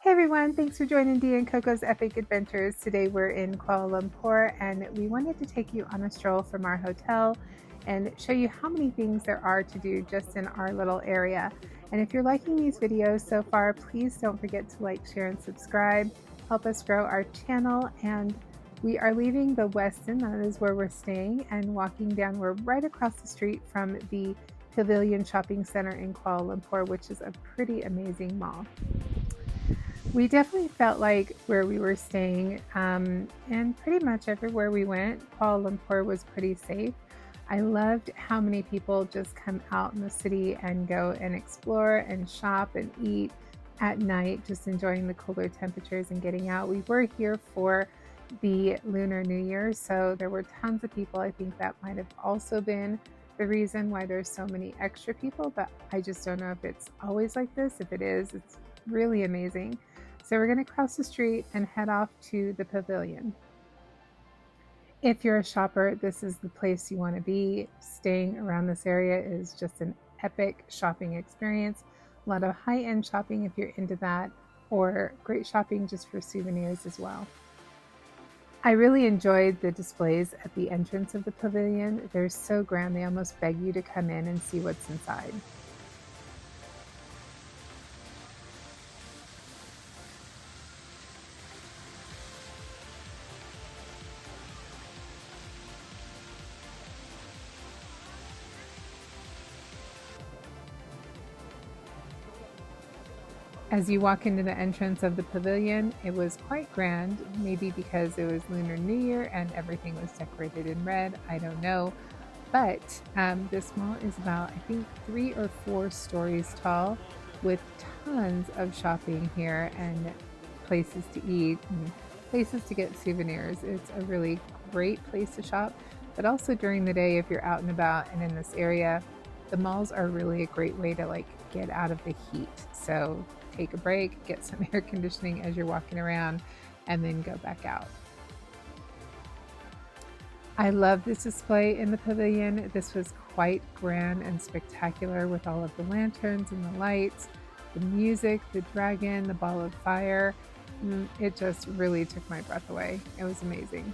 Hey everyone, thanks for joining Dee and Coco's Epic Adventures. Today we're in Kuala Lumpur and we wanted to take you on a stroll from our hotel and show you how many things there are to do just in our little area. And if you're liking these videos so far, please don't forget to like, share, and subscribe. Help us grow our channel. And we are leaving the Westin, that is where we're staying, and walking down. We're right across the street from the Pavilion Shopping Center in Kuala Lumpur, which is a pretty amazing mall. We definitely felt like where we were staying, and pretty much everywhere we went, Kuala Lumpur was pretty safe. I loved how many people just come out in the city and go and explore and shop and eat at night, just enjoying the cooler temperatures and getting out. We were here for the Lunar New Year, so there were tons of people. I think that might have also been the reason why there's so many extra people, but I just don't know if it's always like this. If it is, it's really amazing. So we're going to cross the street and head off to the Pavilion. If you're a shopper, this is the place you want to be. Staying around this area is just an epic shopping experience. A lot of high-end shopping if you're into that, or great shopping just for souvenirs as well. I really enjoyed the displays at the entrance of the pavilion. They're so grand, they almost beg you to come in and see what's inside. As you walk into the entrance of the pavilion, it was quite grand, maybe because it was Lunar New Year and everything was decorated in red, I don't know. But this mall is about, I think, 3 or 4 stories tall with tons of shopping here and places to eat and places to get souvenirs. It's a really great place to shop, but also during the day if you're out and about and in this area, the malls are really a great way to get out of the heat. So take a break, get some air conditioning as you're walking around, and then go back out. I love this display in the pavilion. This was quite grand and spectacular with all of the lanterns and the lights, the music, the dragon, the ball of fire. It just really took my breath away. It was amazing.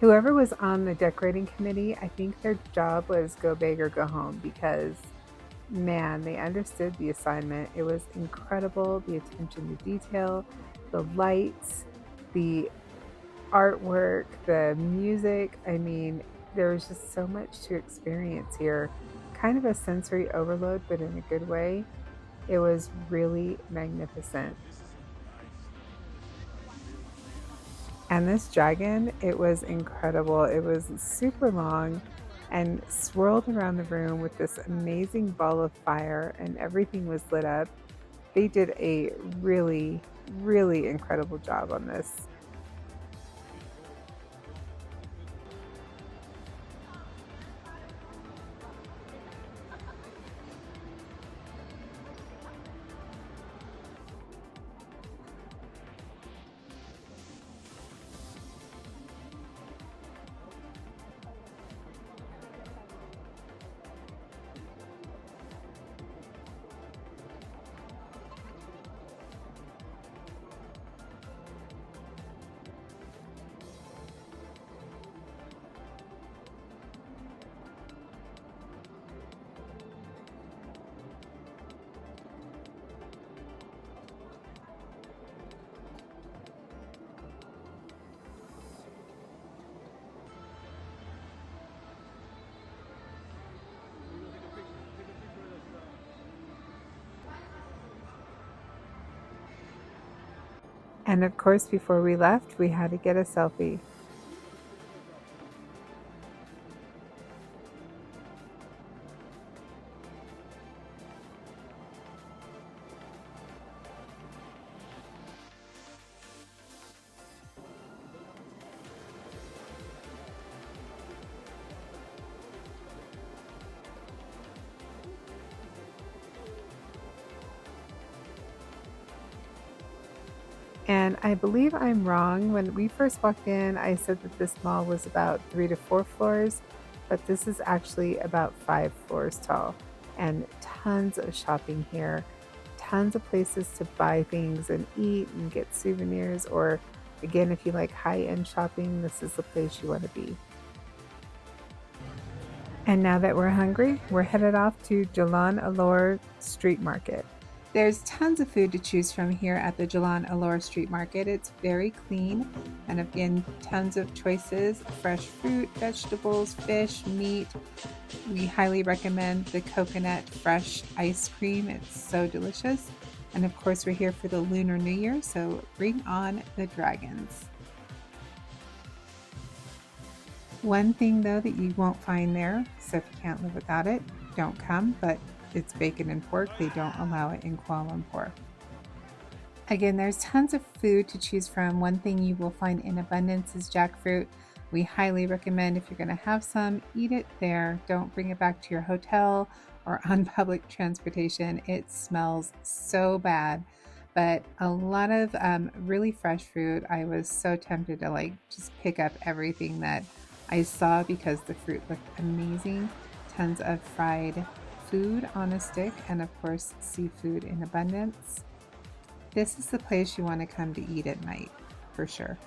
Whoever was on the decorating committee, I think their job was go big or go home, because man, they understood the assignment. It was incredible, the attention to detail, the lights, the artwork, the music. I mean, there was just so much to experience here. Kind of a sensory overload, but in a good way. It was really magnificent. And this dragon, it was incredible. It was super long and swirled around the room with this amazing ball of fire, and everything was lit up. They did a really, really incredible job on this. And of course, before we left, we had to get a selfie. And I believe I'm wrong. When we first walked in, I said that this mall was about 3 to 4 floors, but this is actually about 5 floors tall, and tons of shopping here, tons of places to buy things and eat and get souvenirs, or again, if you like high-end shopping, this is the place you want to be. And now that we're hungry, we're headed off to Jalan Alor Street Market. There's tons of food to choose from here at the Jalan Alor Street Market. It's very clean, and again, tons of choices: fresh fruit, vegetables, fish, meat. We highly recommend the coconut fresh ice cream. It's so delicious. And of course, we're here for the Lunar New Year, so bring on the dragons. One thing though that you won't find there, so if you can't live without it, don't come, but it's bacon and pork. They don't allow it in Kuala Lumpur. Again, there's tons of food to choose from. One thing you will find in abundance is jackfruit. We highly recommend, if you're going to have some, eat it there. Don't bring it back to your hotel or on public transportation. It smells so bad, but a lot of really fresh fruit. I was so tempted to just pick up everything that I saw because the fruit looked amazing. Tons of fried food on a stick, and of course seafood in abundance. This is the place you want to come to eat at night for sure.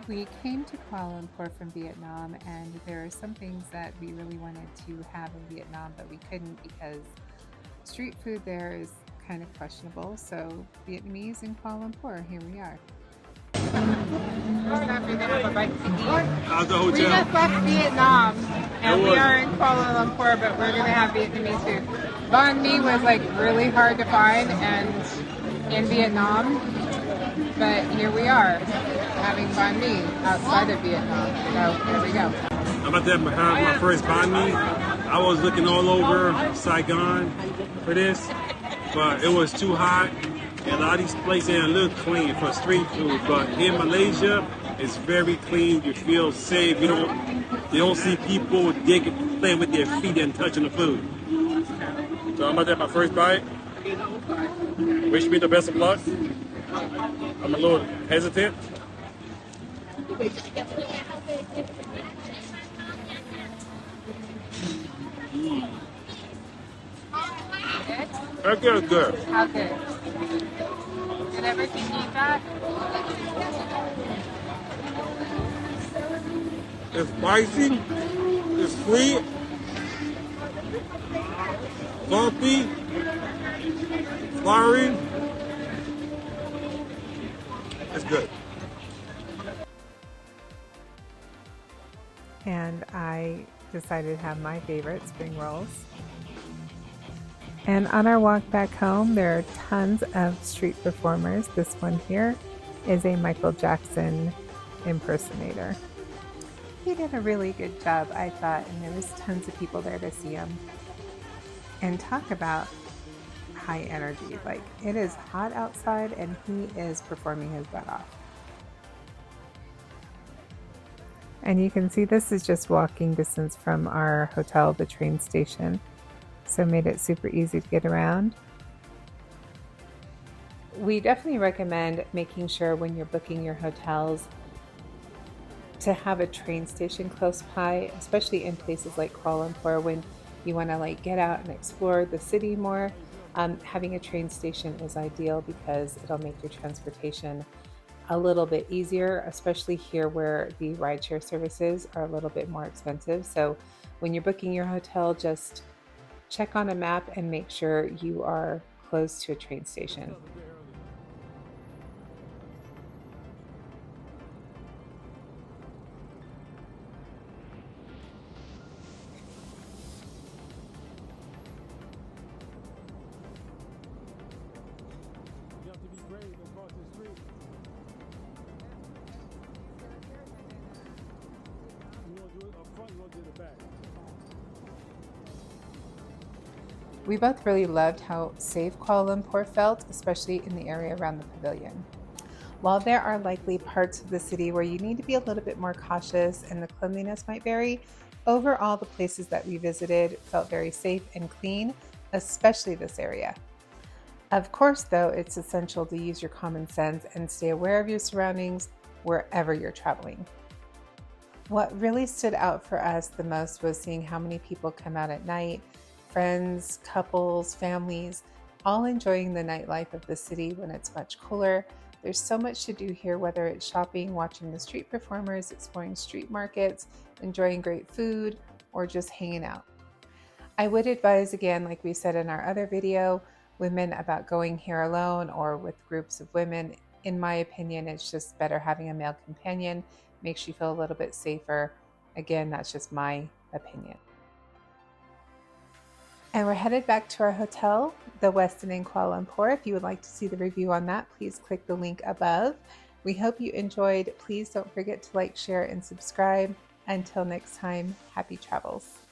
We came to Kuala Lumpur from Vietnam, and there are some things that we really wanted to have in Vietnam, but we couldn't because street food there is kind of questionable. So Vietnamese in Kuala Lumpur, here we are. How's the hotel? We just left Vietnam and we are in Kuala Lumpur, but we're gonna have Vietnamese food. Banh mi was really hard to find and in Vietnam, but here we are having banh mi outside of Vietnam. So here we go. I'm about to have my first banh mi. I was looking all over Saigon for this, but it was too hot. And a lot of these places ain't a little clean for street food, but in Malaysia, it's very clean. You feel safe. You don't see people playing with their feet and touching the food. So I'm about to have my first bite. Wish me the best of luck. I'm a little hesitant. That good, good. How good? Did everything eat that? It's spicy, it's sweet, salty, fiery. It's good. And I decided to have my favorite, spring rolls. And on our walk back home, there are tons of street performers. This one here is a Michael Jackson impersonator. He did a really good job, I thought, and there was tons of people there to see him. And talk about high energy. It is hot outside and he is performing his butt off. And you can see this is just walking distance from our hotel, the train station. So made it super easy to get around. We definitely recommend making sure when you're booking your hotels to have a train station close by, especially in places like Kuala Lumpur when you want to get out and explore the city more. Having a train station is ideal because it'll make your transportation a little bit easier, especially here where the rideshare services are a little bit more expensive. So when you're booking your hotel, just check on a map and make sure you are close to a train station. You have to be brave and cross the street. You want to do it up front, you want to do it back. We both really loved how safe Kuala Lumpur felt, especially in the area around the Pavilion. While there are likely parts of the city where you need to be a little bit more cautious and the cleanliness might vary, overall the places that we visited felt very safe and clean, especially this area. Of course, though, it's essential to use your common sense and stay aware of your surroundings wherever you're traveling. What really stood out for us the most was seeing how many people come out at night, friends, couples, families, all enjoying the nightlife of the city when it's much cooler. There's so much to do here, whether it's shopping, watching the street performers, exploring street markets, enjoying great food, or just hanging out. I would advise, again, like we said in our other video, women about going here alone or with groups of women. In my opinion, it's just better having a male companion, makes you feel a little bit safer. Again, that's just my opinion. And we're headed back to our hotel, the Westin in Kuala Lumpur. If you would like to see the review on that, please click the link above. We hope you enjoyed. Please don't forget to like, share, and subscribe. Until next time, happy travels.